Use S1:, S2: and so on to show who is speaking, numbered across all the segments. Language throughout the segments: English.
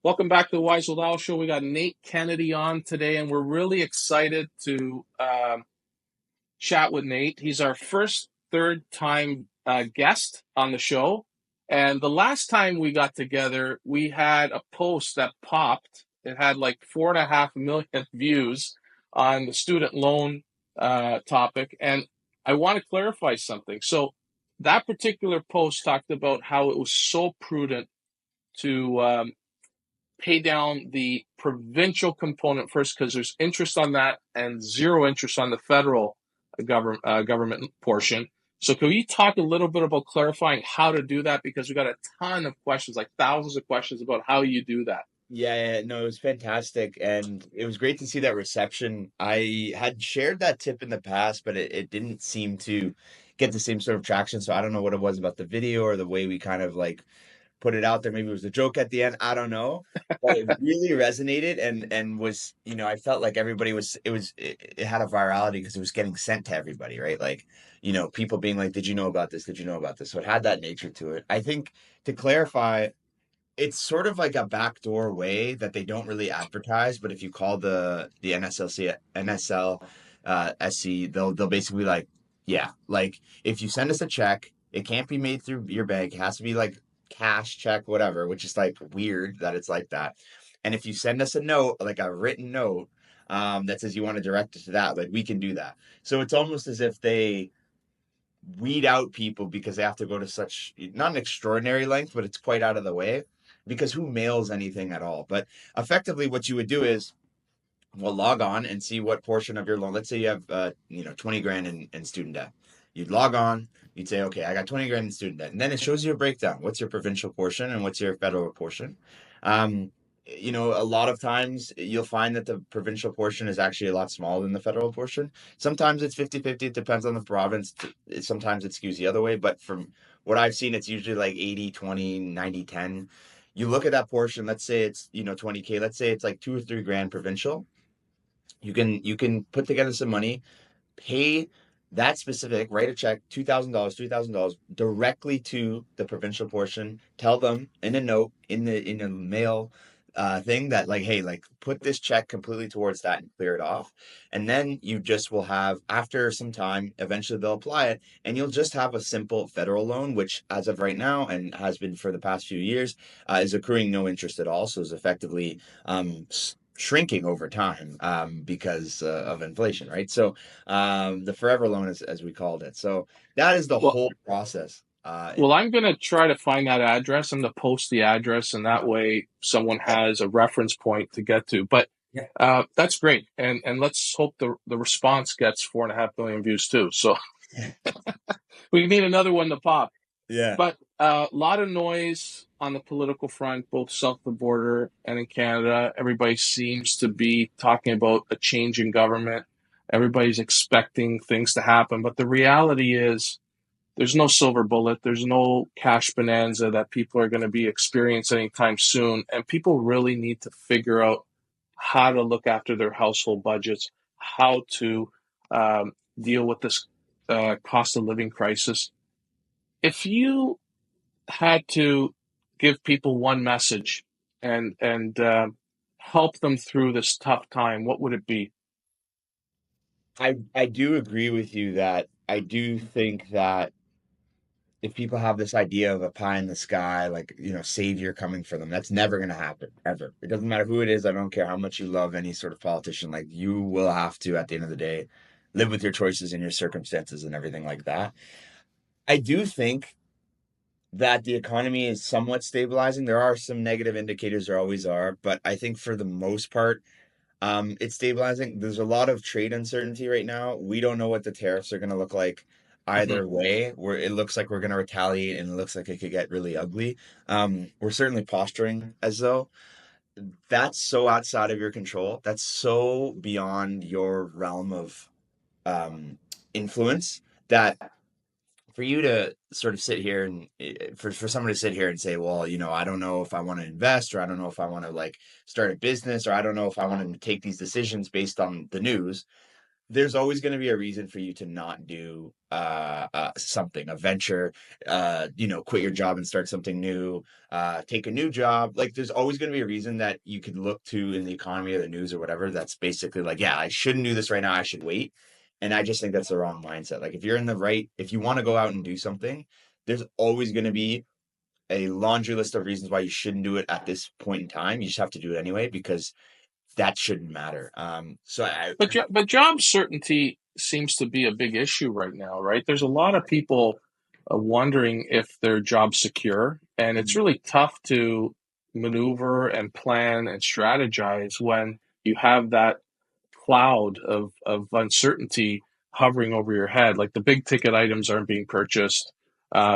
S1: Welcome back to the Wise with Owl Show. We got Nate Kennedy on today, and we're really excited to chat with Nate. He's our first third time guest on the show. And the last time we got together, we had a post that popped. It had like 4.5 million views on the student loan topic. And I want to clarify something. So, that particular post talked about how it was so prudent to pay down the provincial component first because there's interest on that and zero interest on the federal government portion. So can we talk a little bit about clarifying how to do that? Because we got a ton of questions, like thousands of questions about how you do that.
S2: Yeah, no, it was fantastic. And it was great to see that reception. I had shared that tip in the past, but it didn't seem to get the same sort of traction. So I don't know what it was about the video or the way we kind of like put it out there. Maybe it was a joke at the end. I don't know. But it really resonated and was, I felt like everybody it had a virality because it was getting sent to everybody, right? Like, people being like, did you know about this? Did you know about this? So it had that nature to it. I think to clarify, it's sort of like a backdoor way that they don't really advertise, but if you call the NSLC NSL SC, they'll basically like, yeah, like if you send us a check, it can't be made through your bank. It has to be like cash check, whatever, which is like weird that it's like that. And if you send us a note, like a written note, that says you want to direct it to that, like we can do that. So it's almost as if they weed out people because they have to go to such not an extraordinary length, but it's quite out of the way because who mails anything at all? But effectively, what you would do is well log on and see what portion of your loan. Let's say you have 20 grand in student debt. You'd log on, you'd say, okay, I got 20 grand in student debt. And then it shows you a breakdown. What's your provincial portion and what's your federal portion? Um, a lot of times you'll find that the provincial portion is actually a lot smaller than the federal portion. Sometimes it's 50-50. It depends on the province. Sometimes it skews the other way. But from what I've seen, it's usually like 80-20, 90-10. You look at that portion, let's say it's, 20K, let's say it's like 2 or 3 grand provincial. You can put together some money, pay that specific, write a check, $2,000, $3,000 directly to the provincial portion. Tell them in a note in a mail thing that like, hey, like put this check completely towards that and clear it off. And then you just will have after some time, eventually they'll apply it, and you'll just have a simple federal loan, which as of right now and has been for the past few years, is accruing no interest at all. So is effectively shrinking over time because of inflation, right? So the forever loan, as we called it. So that is the
S1: Well,
S2: whole process.
S1: well, I'm going to try to find that address. I'm going to post the address, and that way someone has a reference point to get to. But
S2: Yeah.
S1: that's great, and let's hope the response gets 4.5 million views too. So we need another one to pop.
S2: Yeah.
S1: But a lot of noise on the political front, both south of the border and in Canada. Everybody seems to be talking about a change in government. Everybody's expecting things to happen. But the reality is, there's no silver bullet. There's no cash bonanza that people are going to be experiencing anytime soon. And people really need to figure out how to look after their household budgets, how to deal with this cost of living crisis. If you had to give people one message and help them through this tough time, what would it be?
S2: I do agree with you that I do think that if people have this idea of a pie in the sky, like, savior coming for them, that's never going to happen, ever. It doesn't matter who it is. I don't care how much you love any sort of politician. Like, you will have to, at the end of the day, live with your choices and your circumstances and everything like that. I do think that the economy is somewhat stabilizing. There are some negative indicators, there always are, but I think for the most part, it's stabilizing. There's a lot of trade uncertainty right now. We don't know what the tariffs are going to look like
S1: Mm-hmm.
S2: either way. Where it looks like we're going to retaliate, and it looks like it could get really ugly. We're certainly posturing as though that's so outside of your control. That's so beyond your realm of um, influence that for you to sort of sit here and for someone to sit here and say, well, I don't know if I want to invest, or I don't know if I want to like start a business, or I don't know if I want to take these decisions based on the news. there's always going to be a reason for you to not do something, a venture, quit your job and start something new, take a new job. Like there's always going to be a reason that you could look to in the economy or the news or whatever that's basically like, yeah, I shouldn't do this right now, I should wait. And I just think that's the wrong mindset. Like if you want to go out and do something, there's always going to be a laundry list of reasons why you shouldn't do it at this point in time. You just have to do it anyway because that shouldn't matter.
S1: But job certainty seems to be a big issue right now, right? There's a lot of people wondering if their job's secure, and it's really tough to maneuver and plan and strategize when you have that cloud of uncertainty hovering over your head. Like the big ticket items aren't being purchased.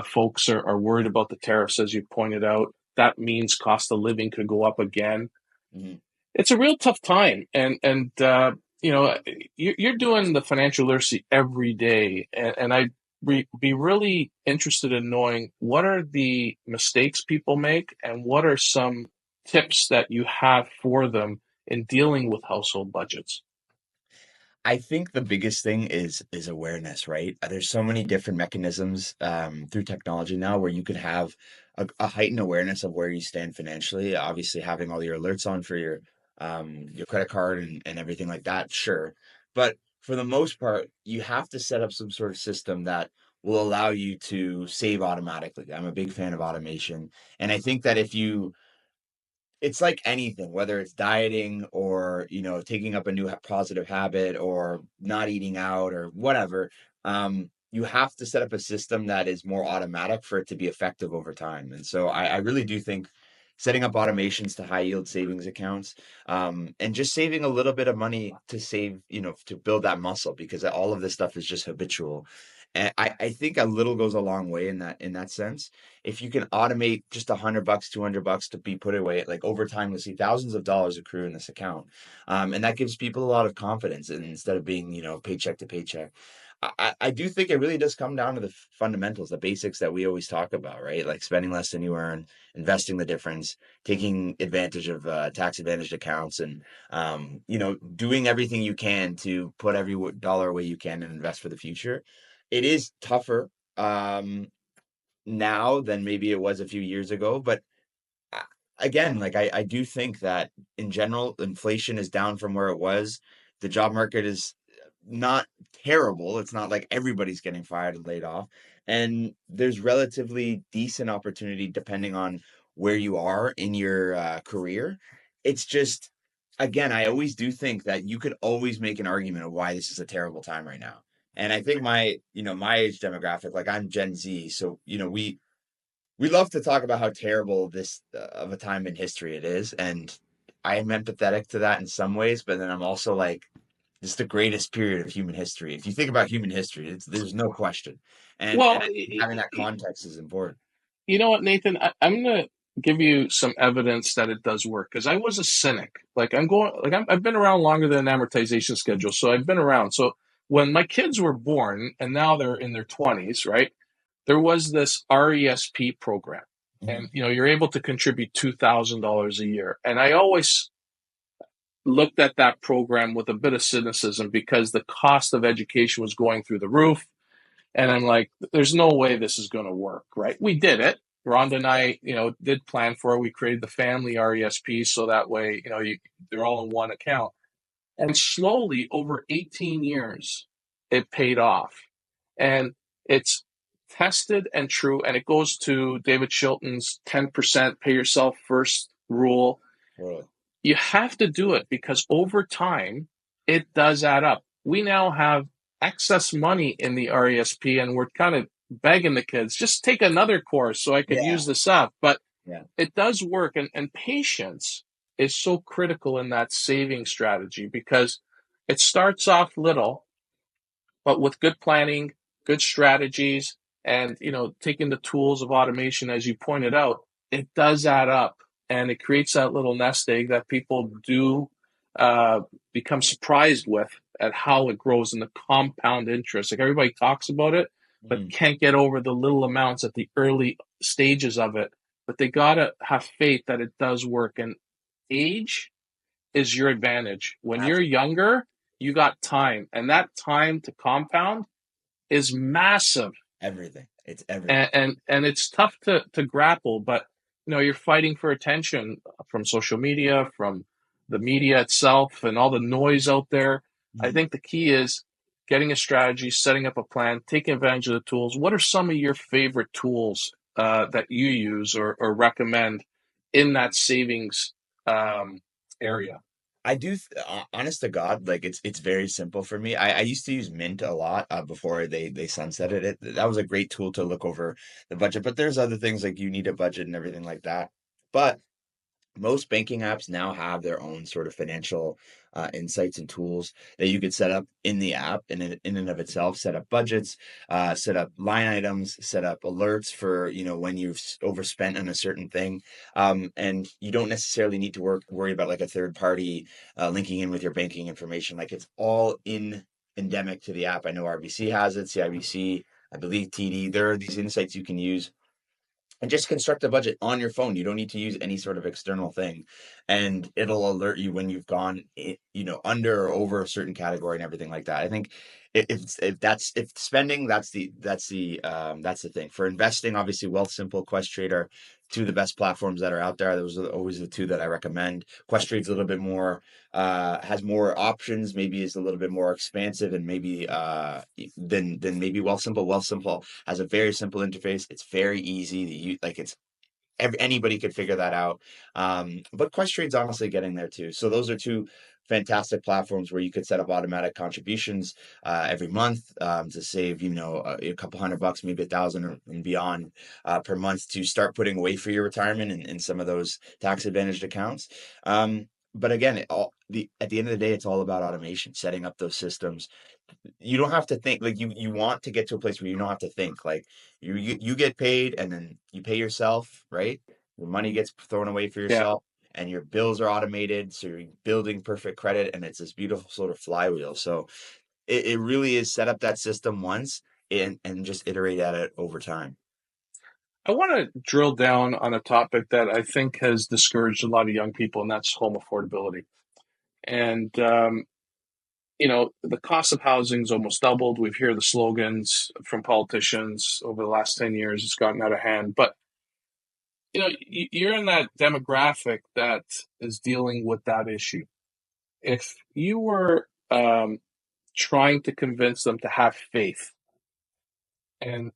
S1: Folks are worried about the tariffs, as you pointed out. That means cost of living could go up again.
S2: Mhm.
S1: It's a real tough time, and you know you're doing the financial literacy every day, and I'd be really interested in knowing what are the mistakes people make and what are some tips that you have for them in dealing with household budgets.
S2: I think the biggest thing is awareness, right? There's so many different mechanisms through technology now where you could have a heightened awareness of where you stand financially. Obviously, having all your alerts on for your credit card and everything like that, sure. But for the most part, you have to set up some sort of system that will allow you to save automatically. I'm a big fan of automation, and I think that if you it's like anything, whether it's dieting or, taking up a new positive habit or not eating out or whatever. You have to set up a system that is more automatic for it to be effective over time. And so I really do think setting up automations to high yield savings accounts, and just saving a little bit of money to save, to build that muscle because all of this stuff is just habitual. And I think a little goes a long way in that sense. If you can automate just $100, $200 to be put away, like over time, you'll see thousands of dollars accrue in this account. And that gives people a lot of confidence instead of being, paycheck to paycheck. I do think it really does come down to the fundamentals, the basics that we always talk about, right? Like spending less than you earn, investing the difference, taking advantage of tax advantaged accounts, and doing everything you can to put every dollar away you can and invest for the future. It is tougher. Now than maybe it was a few years ago. But uh, again, like I do think that in general, inflation is down from where it was. The job market is not terrible. It's not like everybody's getting fired and laid off. And there's relatively decent opportunity depending on where you are in your career. It's just, again, I always do think that you could always make an argument of why this is a terrible time right now. And I think my age demographic, like I'm Gen Z, so we love to talk about how terrible this of a time in history it is, and I am empathetic to that in some ways, but then I'm also like, it's the greatest period of human history. If you think about human history, there's no question, and
S1: Well,
S2: having that context is important.
S1: you know what, Nathan? I'm going to give you some evidence that it does work because I was a cynic. I've been around longer than an amortization schedule, so I've been around. So when my kids were born, and now they're in their 20s, right? There was this RESP program,
S2: Mhm.
S1: and you're able to contribute $2,000 a year. And I always looked at that program with a bit of cynicism because the cost of education was going through the roof. And I'm like, there's no way this is going to work, right? We did it. Rhonda and
S2: Yeah.
S1: I, did plan for it. We created the family RESP so that way, they're all in one account. And slowly, over 18 years, it paid off. And it's tested and true. And it goes to David Shilton's 10% pay yourself first rule.
S2: Totally.
S1: You have to do it because over time, it does add up. We now have excess money in the RESP, and we're kind of begging the kids, just take another course so I could
S2: Yeah.
S1: use this up. But
S2: Yeah.
S1: it does work, and patience is so critical in that saving strategy because it starts off little, but with good planning, good strategies, and taking the tools of automation, as you pointed out, it does add up, and it creates that little nest egg that people do uh, become surprised with at how it grows in the compound interest. Like everybody talks about it, but
S2: Mhm.
S1: can't get over the little amounts at the early stages of it. But they gotta have faith that it does work, and age is your advantage. When you're
S2: Absolutely.
S1: younger, you got time, and that time to compound is massive.
S2: Everything. It's everything.
S1: And it's tough to grapple, but you're fighting for attention from social media, from the media itself, and all the noise out there. I
S2: Mhm.
S1: think the key is getting a strategy, setting up a plan, taking advantage of the tools. What are some of your favorite tools that you use or recommend in that savings area?
S2: I do, honest to God, like it's very simple for me. I used to use Mint a lot before they sunsetted it. That was a great tool to look over the budget, but there's other things like you need a budget and everything like that. But most banking apps now have their own sort of financial insights and tools that you could set up in the app in and of itself, set up budgets, set up line items, set up alerts for, when you've overspent on a certain thing. And you don't necessarily need to worry about like a third party linking in with your banking information. Like it's all in endemic to the app. I know RBC has it, CIBC, I believe TD. There are these insights you can use and just construct a budget on your phone. You don't need to use any sort of external thing, and it'll alert you when you've gone, under or over a certain category and everything like that. I think if spending, that's the thing. For investing, obviously, Wealth Simple, Questrader, two of the best platforms that are out there. Those are always the two that I recommend. Questrade's a little bit more has more options, maybe is a little bit more expansive, and maybe than maybe Wealth Simple. Wealth Simple has a very simple interface. It's very easy to use. Like anybody could figure that out. But Questrade's honestly getting there too. So those are two fantastic platforms where you could set up automatic contributions every month to save, a couple $100, maybe 1,000 and beyond per month to start putting away for your retirement in some of those tax advantaged accounts. But again, at the end of the day, it's all about automation, setting up those systems. You don't have to think, like you want to get to a place where you don't have to think, like you get paid and then you pay yourself, right? Your money gets thrown away for
S1: Yeah.
S2: yourself and your bills are automated, so you're building perfect credit, and it's this beautiful sort of flywheel. So it really is set up that system once and just iterate at it over time.
S1: I want to drill down on a topic that I think has discouraged a lot of young people, and that's home affordability. And the cost of housing's almost doubled. We've heard the slogans from politicians over the last 10 years. It's gotten out of hand. But, you're in that demographic that is dealing with that issue. If you were trying to convince them to have faith and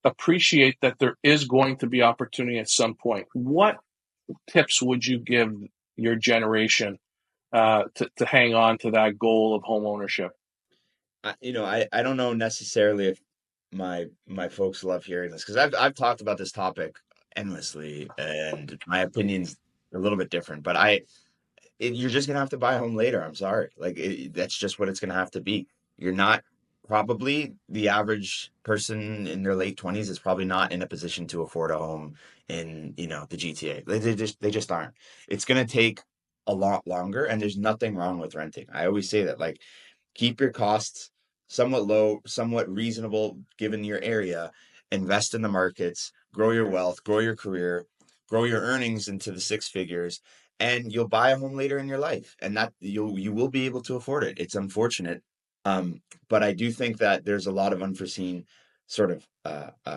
S1: appreciate that there is going to be opportunity at some point, what tips would you give your generation to hang on to that goal of home ownership?
S2: I don't know necessarily if my folks love hearing this because I've talked about this topic endlessly, and my opinion's a little bit different. But you're just gonna have to buy a home later. I'm sorry, like that's just what it's gonna have to be. You're not Probably the average person in their late 20s is probably not in a position to afford a home in the GTA. They just aren't. It's gonna take a lot longer, and there's nothing wrong with renting. I always say that, like, keep your costs somewhat low, somewhat reasonable given your area, invest in the markets, grow your wealth, grow your career, grow your earnings into the six figures, and you'll buy a home later in your life, and that you will be able to afford it. It's unfortunate, but I do think that there's a lot of unforeseen sort of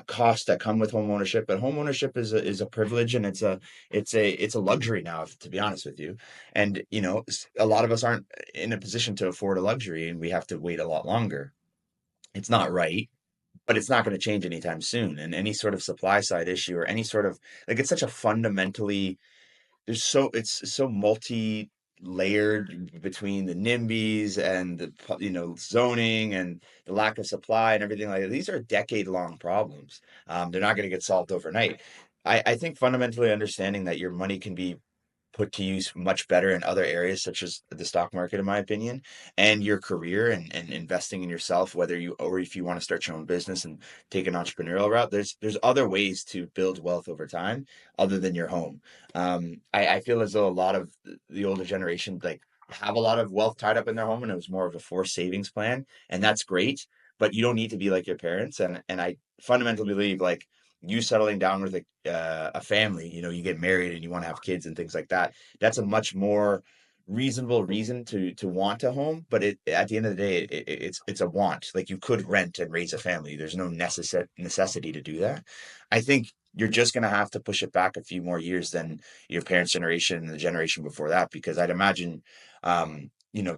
S2: costs that come with home ownership. But home ownership is a privilege, and it's a luxury now, to be honest with you. And a lot of us aren't in a position to afford a luxury, and we have to wait a lot longer. It's not right, but it's not going to change anytime soon. And any sort of supply side issue or any sort of, like, it's such a fundamentally it's so multi layered between the NIMBYs and the zoning and the lack of supply and everything like that. These are decade long problems. They're not going to get solved overnight. I think fundamentally understanding that your money can be put to use much better in other areas, such as the stock market, in my opinion, and your career, and investing in yourself, whether you or if you want to start your own business and take an entrepreneurial route. There's other ways to build wealth over time other than your home. I feel as though a lot of the older generation, like, have a lot of wealth tied up in their home, and it was more of a forced savings plan, and that's great. But you don't need to be like your parents, and I fundamentally believe, like, you settling down with a family, you get married and you want to have kids and things like that. That's a much more reasonable reason to want a home, but it at the end of the day, it's a want. Like you could rent and raise a family. There's no necessity to do that. I think you're just gonna have to push it back a few more years than your parents' generation and the generation before that, because I'd imagine,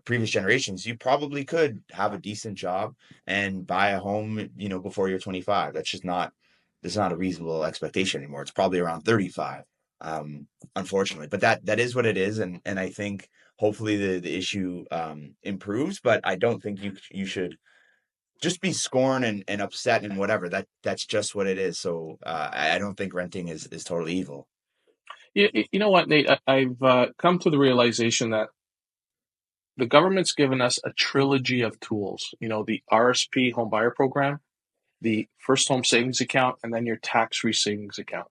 S2: previous generations, you probably could have a decent job and buy a home, before you're 25. That's not a reasonable expectation anymore. It's probably around 35. Unfortunately, but that is what it is, and I think hopefully the issue improves, but I don't think you should just be scorned and upset and whatever. That's just what it is. So I don't think renting is totally evil.
S1: You know what, Nate? I've come to the realization that the government's given us a trilogy of tools. You know, the RSP home buyer program, the first home savings account, and then your tax-free savings account.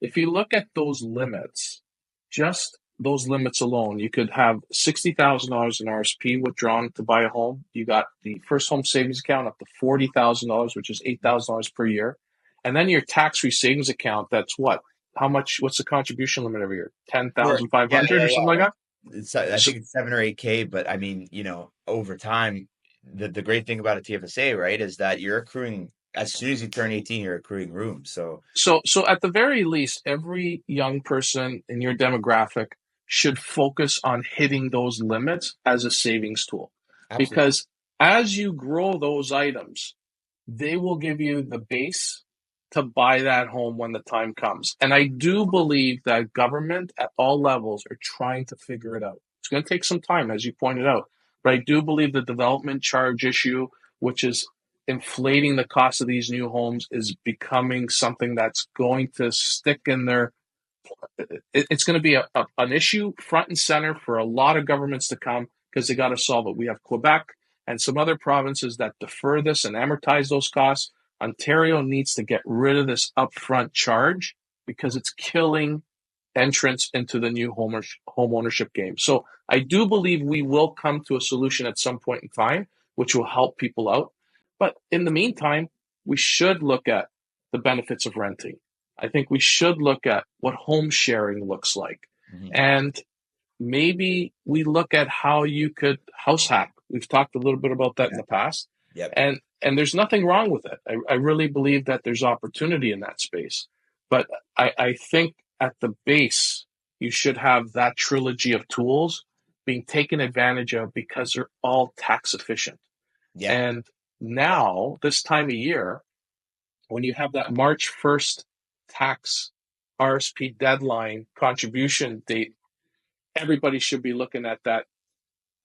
S1: If you look at those limits, just those limits alone, you could have $60,000 in RSP withdrawn to buy a home. You got the first home savings account up to $40,000, which is $8,000 per year. And then your tax-free savings account, that's what? How much? What's the contribution limit every year?
S2: Yeah,
S1: 10,500
S2: yeah,
S1: or something
S2: yeah.
S1: like that?
S2: I
S1: So,
S2: think it's 7 or 8K, but I mean, over time, the great thing about a TFSA, right, is that you're accruing as soon as you turn 18, you're accruing room. So
S1: so at the very least, every young person in your demographic should focus on hitting those limits as a savings tool.
S2: absolutely.
S1: Because as you grow those items, they will give you the base to buy that home when the time comes. And I do believe that government at all levels are trying to figure it out. It's going to take some time, as you pointed out, but I do believe the development charge issue, which is inflating the cost of these new homes, is becoming something that's going to stick in their it's going to be an issue front and center for a lot of governments to come because they got to solve it. We have Quebec and some other provinces that defer this and amortize those costs. Ontario needs to get rid of this upfront charge because it's killing entrance into the new home ownership game. So I do believe we will come to a solution at some point in time, which will help people out. But in the meantime, we should look at the benefits of renting. I think we should look at what home sharing looks like.
S2: Mhm.
S1: And maybe we look at how you could house hack. We've talked a little bit about that in
S2: Yeah.
S1: the past.
S2: Yep.
S1: And there's nothing wrong with it. I really believe that there's opportunity in that space. But I think at the base, you should have that trilogy of tools being taken advantage of because they're all tax efficient.
S2: Yeah.
S1: And now, this time of year, when you have that March 1st tax RSP deadline contribution date, everybody should be looking at that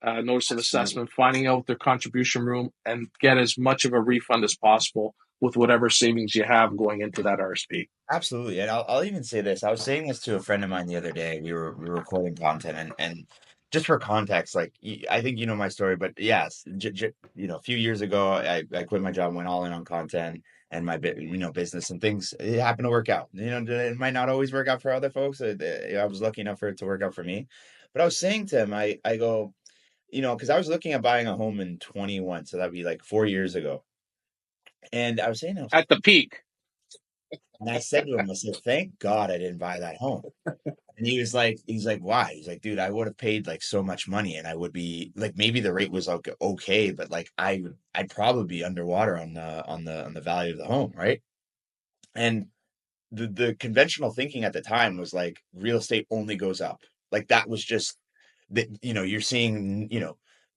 S1: notice of
S2: Absolutely.
S1: assessment, finding out their contribution room, and get as much of a refund as possible with whatever savings you have going into that RSP.
S2: Absolutely. And I'll even say this. I was saying this to a friend of mine the other day. We were recording content, and just for context, like I think you know my story, but yes, a few years ago, I quit my job, went all in on content and my business and things. It happened to work out. It might not always work out for other folks. I was lucky enough for it to work out for me. But I was saying to him, I go, because I was looking at buying a home in 21, so that'd be like 4 years ago. And I was saying,
S1: At the peak,
S2: and I said to him, I said, thank God I didn't buy that home. And he's like, why? He's like, dude, I would have paid like so much money and I would be like, maybe the rate was like okay, but like I'd probably be underwater on the value of the home, right? And the conventional thinking at the time was like real estate only goes up. Like that was just that, you're seeing,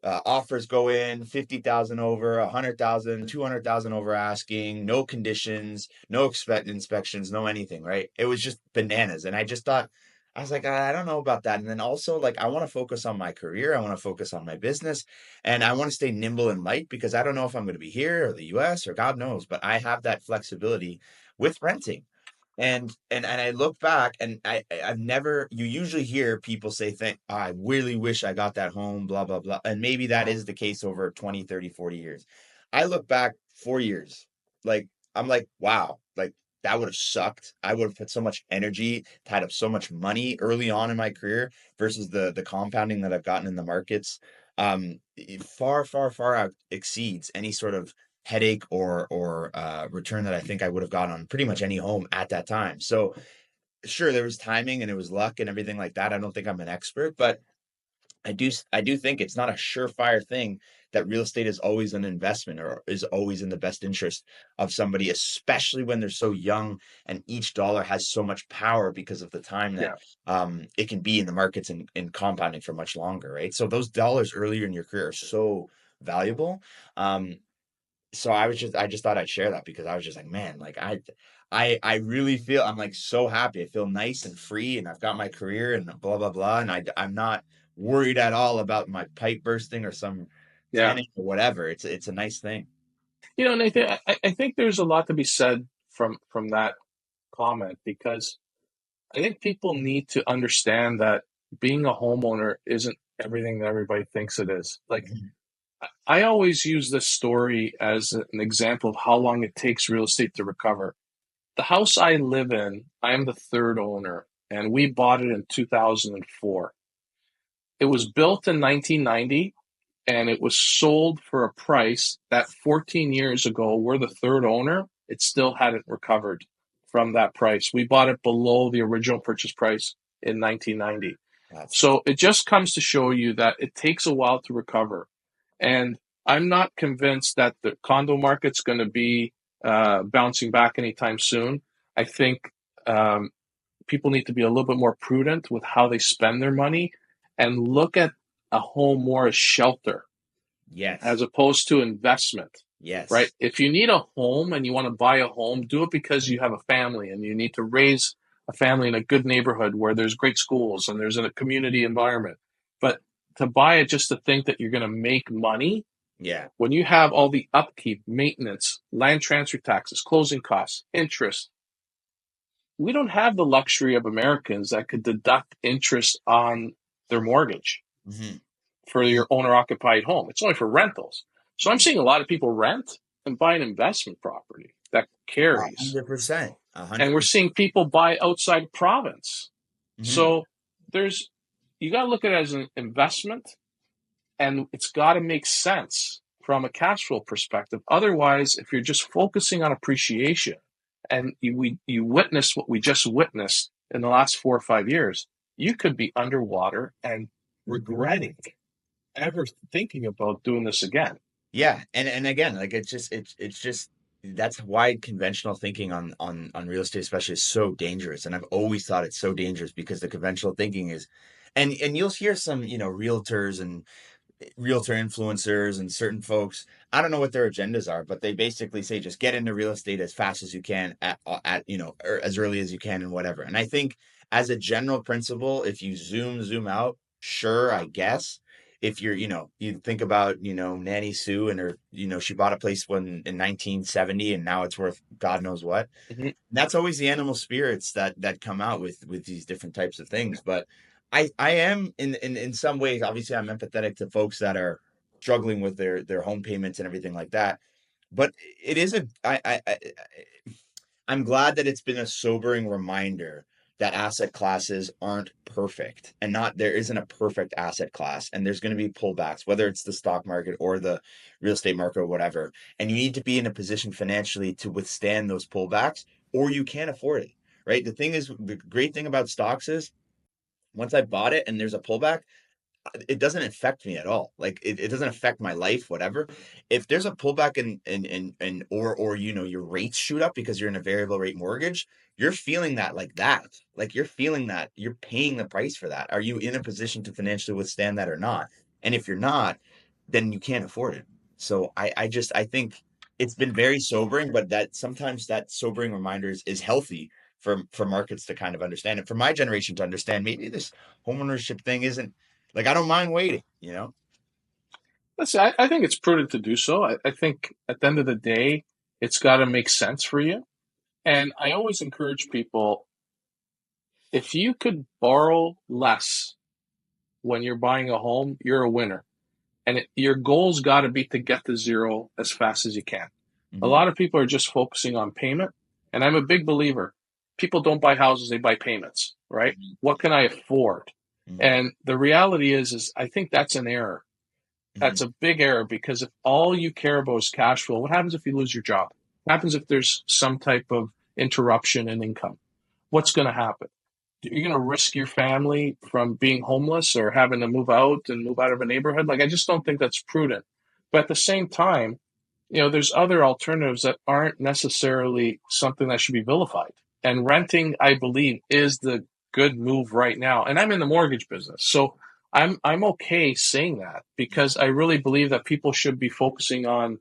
S2: offers go in 50,000 over, 100,000, 200,000 over asking, no conditions, no expect inspections, no anything, right? It was just bananas. And I just thought, I was like, I don't know about that. And then also, like, I want to focus on my career. I want to focus on my business and I want to stay nimble and light because I don't know if I'm going to be here or the US or God knows, but I have that flexibility with renting. And I look back and I've never, you usually hear people say I really wish I got that home, blah blah blah, and maybe that is the case over 20, 30, 40 years. I look back 4 years, like I'm like, wow, like that would have sucked. I would have put so much energy, tied up so much money early on in my career versus the compounding that I've gotten in the markets. It far far far out exceeds any sort of headache or return that I think I would have gotten on pretty much any home at that time. So sure, there was timing and it was luck and everything like that. I don't think I'm an expert, but I do think it's not a surefire thing that real estate is always an investment or is always in the best interest of somebody, especially when they're so young and each dollar has so much power because of the time that
S1: Yeah.
S2: it can be in the markets and compounding for much longer, right? So those dollars earlier in your career are so valuable. Um, so I just thought I'd share that because I was just like, man, like I really feel I'm like so happy. I feel nice and free and I've got my career and blah blah blah. And I'm not worried at all about my pipe bursting or some
S1: Yeah.
S2: tenant or whatever. It's a nice thing.
S1: Nathan, I think there's a lot to be said from that comment, because I think people need to understand that being a homeowner isn't everything that everybody thinks it is. Like,
S2: Mhm.
S1: I always use this story as an example of how long it takes real estate to recover. The house I live in, I am the third owner, and we bought it in 2004. It was built in 1990, and it was sold for a price that 14 years ago, we're the third owner, it still hadn't recovered from that price. We bought it below the original purchase price in 1990.
S2: That's
S1: So it just comes to show you that it takes a while to recover. And I'm not convinced that the condo market's going to be bouncing back anytime soon. I think um, people need to be a little bit more prudent with how they spend their money and look at a home more as shelter as
S2: yes,
S1: opposed to investment, right?
S2: yes,
S1: If you need a home and you want to buy a home, do it because you have a family and you need to raise a family in a good neighborhood where there's great schools and there's a community environment. But to buy it just to think that you're going to make money
S2: yeah,
S1: when you have all the upkeep, maintenance, land transfer taxes, closing costs, interest, we don't have the luxury of Americans that could deduct interest on their mortgage
S2: hmm
S1: for your owner occupied home. It's only for rentals. So I'm seeing a lot of people rent and buy an investment property that carries.
S2: 100%,
S1: And we're
S2: 100%.
S1: seeing people buy outside province.
S2: hmm
S1: So there's, you got to look at it as an investment, and it's got to make sense from a cash flow perspective. Otherwise, if you're just focusing on appreciation and you witness what we just witnessed in the last 4 or 5 years, you could be underwater and regretting ever thinking about doing this again.
S2: Yeah, and again, like it's just that's why conventional thinking on real estate especially is so dangerous. And I've always thought it's so dangerous because the conventional thinking is, and you'll hear some, realtors and realtor influencers and certain folks, I don't know what their agendas are, but they basically say just get into real estate as fast as you can at or as early as you can and whatever. And I think as a general principle, if you zoom out, sure, I guess. If you think about, Nanny Sue and her, she bought a place when in 1970 and now it's worth God knows what.
S1: Mhm.
S2: That's always the animal spirits that come out with these different types of things. But I am in some ways, obviously I'm empathetic to folks that are struggling with their home payments and everything like that. But it is a I'm glad that it's been a sobering reminder that asset classes aren't perfect and not there isn't a perfect asset class and there's going to be pullbacks, whether it's the stock market or the real estate market or whatever. And you need to be in a position financially to withstand those pullbacks or you can't afford it, right? The great thing about stocks is once I bought it and there's a pullback, it doesn't affect me at all. Like it doesn't affect my life, whatever. If there's a pullback in or your rates shoot up because you're in a variable rate mortgage, you're feeling that like that. Like you're feeling that you're paying the price for that. Are you in a position to financially withstand that or not? And if you're not, then you can't afford it. So I think it's been very sobering, but that sometimes that sobering reminder is healthy for markets to kind of understand it. For my generation to understand maybe this homeownership thing isn't like I don't mind waiting.
S1: Listen, I think it's prudent to do so. I think at the end of the day, it's got to make sense for you. And I always encourage people, if you could borrow less when you're buying a home, you're a winner. And your goal's got to be to get to zero as fast as you can. A
S2: hmm
S1: lot of people are just focusing on payment. And I'm a big believer. People don't buy houses, they buy payments, right?
S2: hmm
S1: What can I afford?
S2: hmm
S1: And the reality is I think that's an error.
S2: hmm
S1: That's a big error, because if all you care about is cash flow, what happens if you lose your job? What happens if there's some type of interruption in income? What's going to happen? you're going to risk your family from being homeless or having to move out and move out of a neighborhood. Like, I just don't think that's prudent. But at the same time, there's other alternatives that aren't necessarily something that should be vilified. And renting, I believe, is the good move right now. And I'm in the mortgage business, so I'm okay saying that because I really believe that people should be focusing on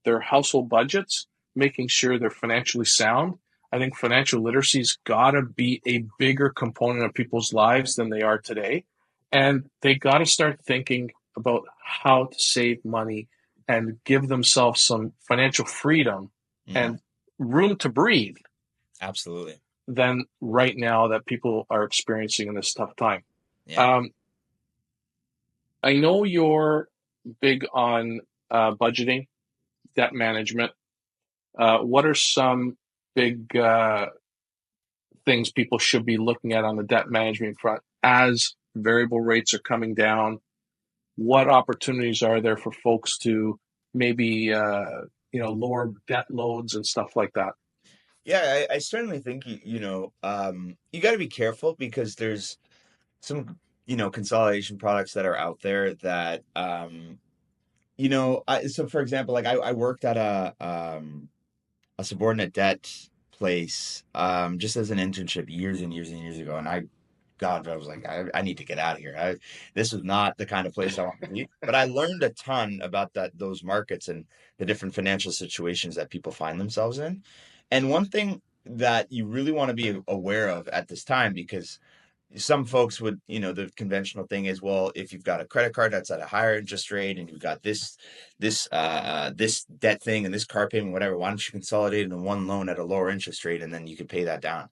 S1: their household budgets, making sure they're financially sound. I think financial literacy's got to be a bigger component of people's lives than they are today. And they got to start thinking about how to save money and give themselves some financial freedom
S2: Hmm.
S1: and room to breathe
S2: Absolutely.
S1: than right now that people are experiencing in this tough time.
S2: Yeah.
S1: Um, I know you're big on budgeting, debt management. What are some big things people should be looking at on the debt management front as variable rates are coming down? What opportunities are there for folks to maybe lower debt loads and stuff like that?
S2: Yeah, I certainly think you got to be careful because there's some consolidation products that are out there that so for example, like I worked at a subordinate debt place just as an internship years and years and years ago, and I was like, I need to get out of here. This is not the kind of place I want to be. But I learned a ton about those markets and the different financial situations that people find themselves in. And one thing that you really want to be aware of at this time, because some folks would, the conventional thing is, well, if you've got a credit card that's at a higher interest rate and you've got this debt thing and this car payment, whatever, why don't you consolidate into one loan at a lower interest rate and then you can pay that down?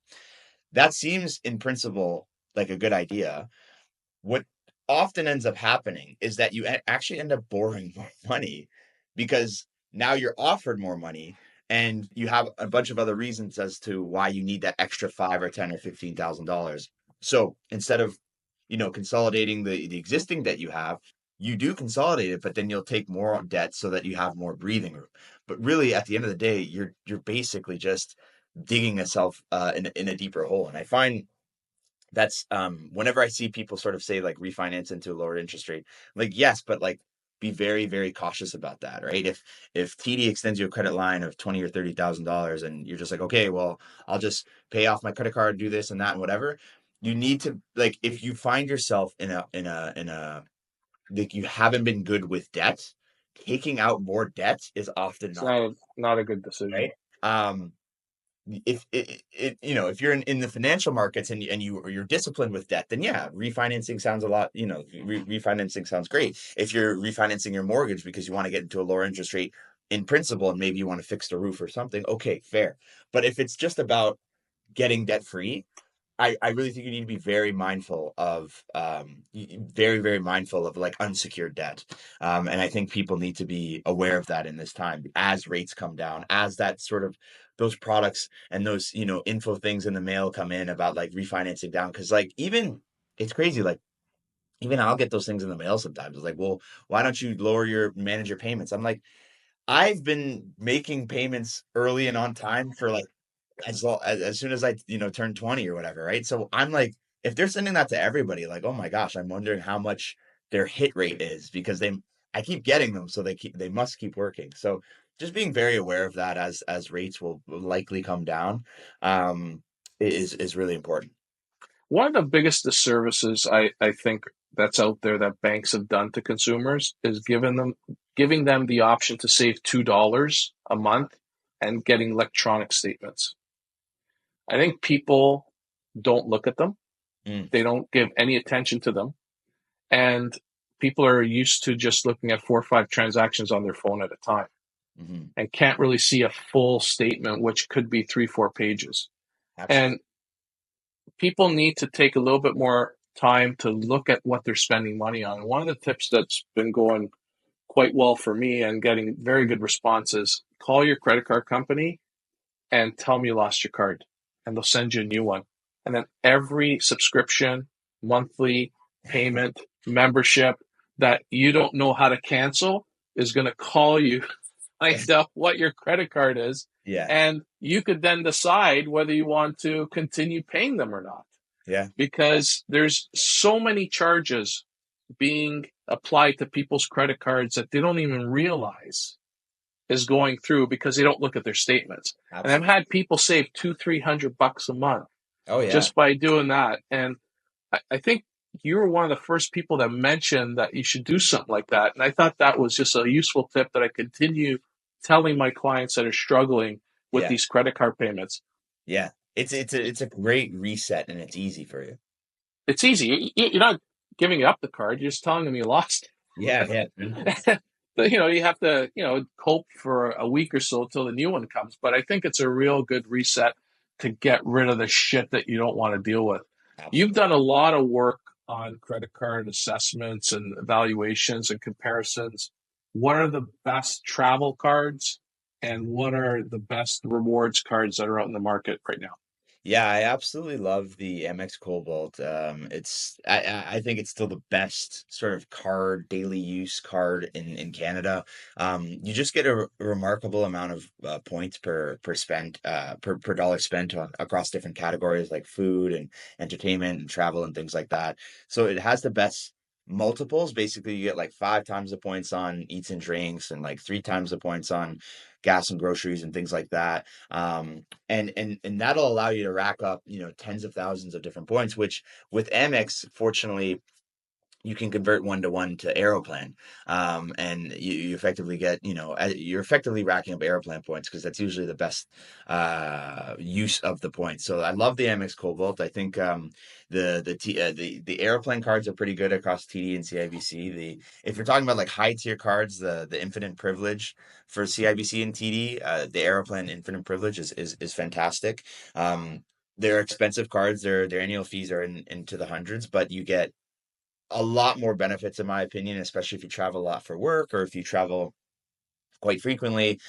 S2: That seems in principle like a good idea. What often ends up happening is that you actually end up borrowing more money because now you're offered more money and you have a bunch of other reasons as to why you need that extra five or ten or $15,000. So instead of consolidating the existing debt you have, you do consolidate it, but then you'll take more debt so that you have more breathing room. But really, at the end of the day, you're basically just digging yourself in a deeper hole. And I find that's whenever I see people sort of say like refinance into a lower interest rate, like yes, but like be very, very cautious about that, right? If TD extends you a credit line of 20 or $30,000 and you're just like, okay, well, I'll just pay off my credit card, do this and that and whatever. You need to, like, if you find yourself in a like you haven't been good with debt, taking out more debt is often
S1: It's
S2: not
S1: not a good decision.
S2: right. Um, if if you're in the financial markets and you're disciplined with debt, then yeah, refinancing sounds a lot, refinancing sounds great. If you're refinancing your mortgage because you want to get into a lower interest rate in principle and maybe you want to fix the roof or something, okay, fair. But if it's just about getting debt free, I really think you need to be very mindful of very, very mindful of like unsecured debt. And I think people need to be aware of that in this time as rates come down, as that sort of those products and those, info things in the mail come in about like refinancing down. Cause like even it's crazy, like even I'll get those things in the mail sometimes. It's like, well, why don't you lower your manage your payments? I'm like, I've been making payments early and on time for like as soon as I, turned 20 or whatever, right? So I'm like, if they're sending that to everybody, like, oh my gosh, I'm wondering how much their hit rate is because I keep getting them, so they must keep working. So just being very aware of that as rates will likely come down, is really important.
S1: One of the biggest disservices I think that's out there that banks have done to consumers is giving them the option to save $2 a month and getting electronic statements. I think people don't look at them.
S2: Mm,
S1: They don't give any attention to them. And people are used to just looking at 4 or 5 transactions on their phone at a time
S2: hmm.
S1: and can't really see a full statement, which could be 3, 4 pages.
S2: Absolutely.
S1: And people need to take a little bit more time to look at what they're spending money on. One of the tips that's been going quite well for me and getting very good responses: call your credit card company and tell them you lost your card, and they'll send you a new one. And then every subscription, monthly payment, membership that you don't know how to cancel is going to call you, find out what your credit card is,
S2: Yeah.
S1: and you could then decide whether you want to continue paying them or not.
S2: Yeah.
S1: because there's so many charges being applied to people's credit cards that they don't even realize is going through because they don't look at their statements. And I've
S2: Absolutely.
S1: had people save 200-300 bucks a month
S2: Oh yeah.
S1: just by doing that. And I think you were one of the first people that mentioned that you should do something like that. And I thought that was just a useful tip that I continue telling my clients that are struggling with
S2: Yeah.
S1: these credit card payments.
S2: Yeah. It's a great reset and it's easy for you.
S1: It's easy. You're not giving up the card. You're just telling them you lost
S2: Yeah, yeah.
S1: it. You have to, cope for a week or so till the new one comes. But I think it's a real good reset to get rid of the shit that you don't want to deal with. You've
S2: Absolutely.
S1: done a lot of work on credit card assessments and evaluations and comparisons. What are the best travel cards and what are the best rewards cards that are out in the market right now?
S2: Yeah, I absolutely love the MX Cobalt. I think it's still the best sort of card, daily use card in Canada. You just get a remarkable amount of points per dollar spent across different categories like food and entertainment and travel and things like that. So it has the best multiples. Basically, you get like 5 times the points on eats and drinks and like 3 times the points on gas and groceries and things like that. And that'll allow you to rack up, tens of thousands of different points, which with Amex, fortunately, you can convert 1-to-1 to Aeroplan, and you effectively get, you're effectively racking up Aeroplan points because that's usually the best use of the points. So I love the Amex Cobalt. I think the Aeroplan cards are pretty good across TD and CIBC. The If you're talking about like high tier cards, the Infinite Privilege for CIBC and TD, the Aeroplan Infinite Privilege is fantastic. They're expensive cards. Their annual fees are into the hundreds, but you get a lot more benefits in my opinion, especially if you travel a lot for work or if you travel quite frequently.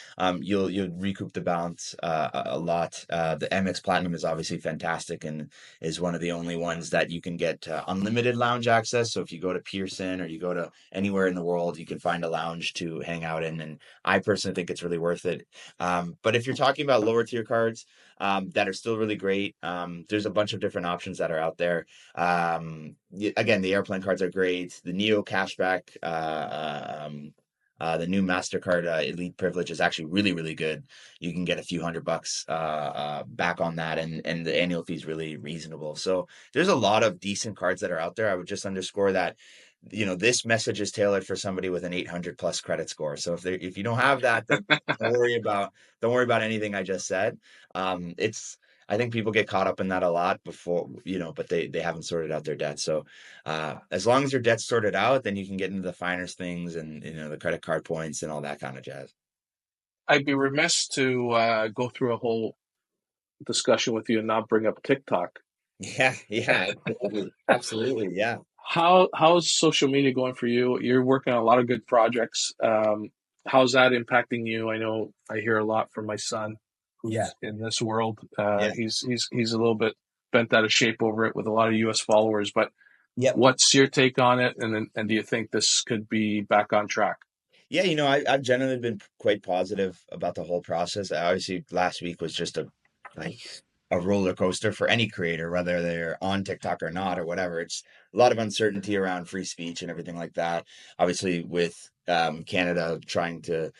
S2: You'll recoup the balance a lot. The MX Platinum is obviously fantastic and is one of the only ones that you can get unlimited lounge access. So if you go to Pearson or you go to anywhere in the world, you can find a lounge to hang out in. And I personally think it's really worth it. But if you're talking about lower tier cards that are still really great, there's a bunch of different options that are out there. Again, the airplane cards are great. The Neo Cashback. The new MasterCard Elite Privilege is actually really, really good. You can get a few $100 back on that, and the annual fee is really reasonable. So there's a lot of decent cards that are out there. I would just underscore that, this message is tailored for somebody with an 800 plus credit score. So if you don't have that, then don't worry about anything I just said. It's I think people get caught up in that a lot before, but they haven't sorted out their debt. So as long as your debt's sorted out, then you can get into the finer things and the credit card points and all that kind of jazz.
S1: I'd be remiss to go through a whole discussion with you and not bring up TikTok.
S2: Yeah, yeah, absolutely, absolutely, yeah,
S1: How's social media going for you? You're working on a lot of good projects. How's that impacting you? I know I hear a lot from my son,
S2: yeah,
S1: who's in this world.
S2: yeah,
S1: He's a little bit bent out of shape over it with a lot of U.S. followers. But
S2: yep.
S1: what's your take on it? And do you think this could be back on track?
S2: Yeah, I've generally been quite positive about the whole process. Obviously, last week was just like a roller coaster for any creator, whether they're on TikTok or not or whatever. It's a lot of uncertainty around free speech and everything like that. Obviously, with Canada trying to,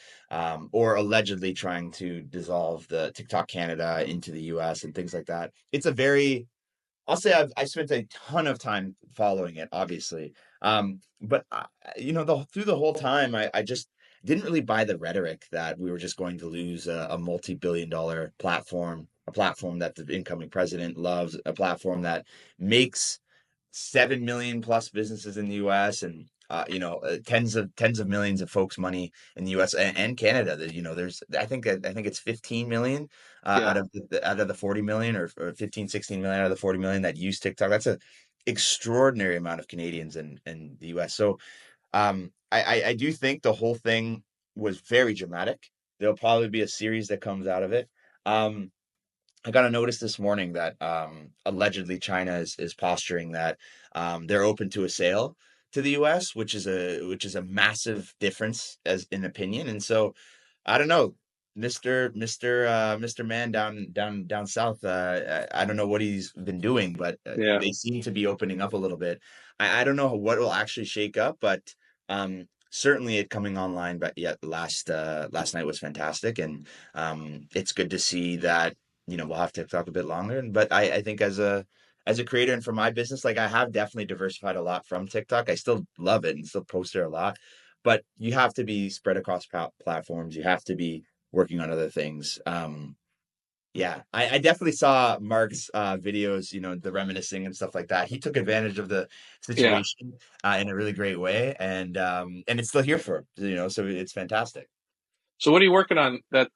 S2: or allegedly trying to dissolve the TikTok Canada into the US and things like that. It's a very I'll say I spent a ton of time following it, obviously. But through the whole time, I just didn't really buy the rhetoric that we were just going to lose a multi-billion-dollar platform, a platform that the incoming president loves, a platform that makes 7 million plus businesses in the U.S. and tens of millions of folks money in the U.S. and Canada. That there's I think it's 15 million
S1: Yeah,
S2: out of the 40 million or 15, 16 million out of the 40 million that use TikTok. That's a extraordinary amount of Canadians in the U.S. So I do think the whole thing was very dramatic. There'll probably be a series that comes out of it. Um, I got a notice this morning that allegedly China is posturing that they're open to a sale to the U.S., which is a massive difference as in opinion. And so I don't know. Mr. Man down south. I don't know what he's been doing, but
S1: Yeah.
S2: they seem to be opening up a little bit. I don't know what will actually shake up, but certainly it coming online. But yeah, last night was fantastic, and it's good to see that we'll have TikTok a bit longer. But I think as a creator and for my business, like I have definitely diversified a lot from TikTok. I still love it and still post there a lot, but you have to be spread across platforms. You have to be working on other things. Yeah, I definitely saw Mark's videos, the reminiscing and stuff like that. He took advantage of the
S1: Yeah.
S2: situation in a really great way, and it's still here for him, so it's fantastic.
S1: So what are you working on that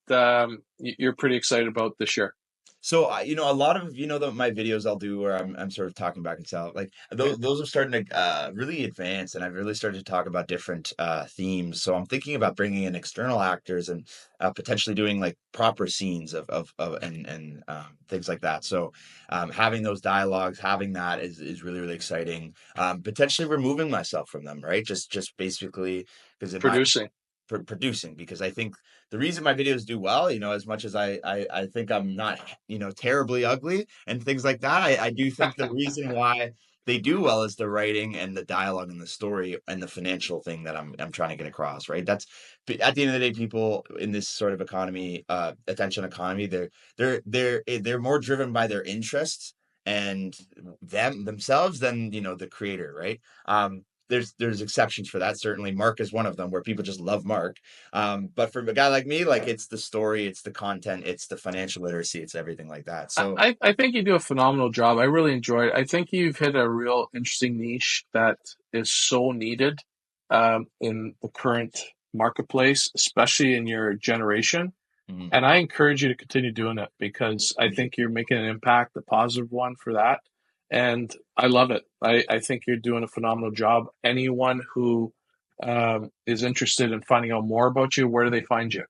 S1: you're pretty excited about this year?
S2: So, a lot of my videos I'll do where I'm sort of talking back and south, like
S1: Yeah.
S2: those are starting to really advance, and I've really started to talk about different themes. So I'm thinking about bringing in external actors and potentially doing like proper scenes of and things like that. So having those dialogues, having that is really really exciting. Potentially removing myself from them, right? Just basically because in my
S1: Producing.
S2: producing, because I think the reason my videos do well, as much as I think I'm not, terribly ugly and things like that, I do think the reason why they do well is the writing and the dialogue and the story and the financial thing that I'm trying to get across, right? That's at the end of the day, people in this sort of economy, attention economy, they're more driven by their interests and themselves than the creator, right? There's exceptions for that. Certainly, Mark is one of them, where people just love Mark. But for a guy like me, like it's the story, it's the content, it's the financial literacy, it's everything like that. So,
S1: I think you do a phenomenal job. I really enjoy it. I think you've hit a real interesting niche that is so needed in the current marketplace, especially in your generation.
S2: mhm,
S1: And I encourage you to continue doing it because I
S2: thank you.
S1: think you're making an impact, a positive one for that. And I love it. I think you're doing a phenomenal job. Anyone who is interested in finding out more about you, where do they find you?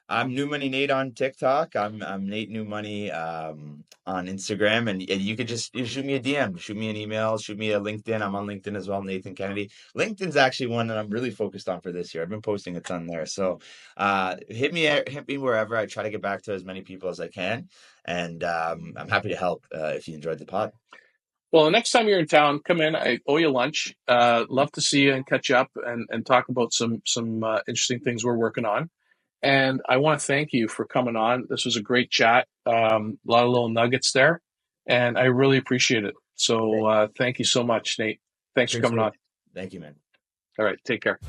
S2: I'm New Money Nate on TikTok. I'm Nate New Money on Instagram, and you could just shoot me a DM, shoot me an email, shoot me a LinkedIn. I'm on LinkedIn as well, Nathan Kennedy. LinkedIn's actually one that I'm really focused on for this year. I've been posting a ton there, so hit me wherever. I try to get back to as many people as I can, and I'm happy to help if you enjoyed the pod.
S1: Well, the next time you're in town, come in. I owe you lunch. Love to see you and catch up and talk about some interesting things we're working on. And I want to thank you for coming on. This was a great chat. A lot of little nuggets there, and I really appreciate it. So thank you so much, Nate. Thanks for coming
S2: Appreciate
S1: on.
S2: it. Thank you, man.
S1: All right, take care.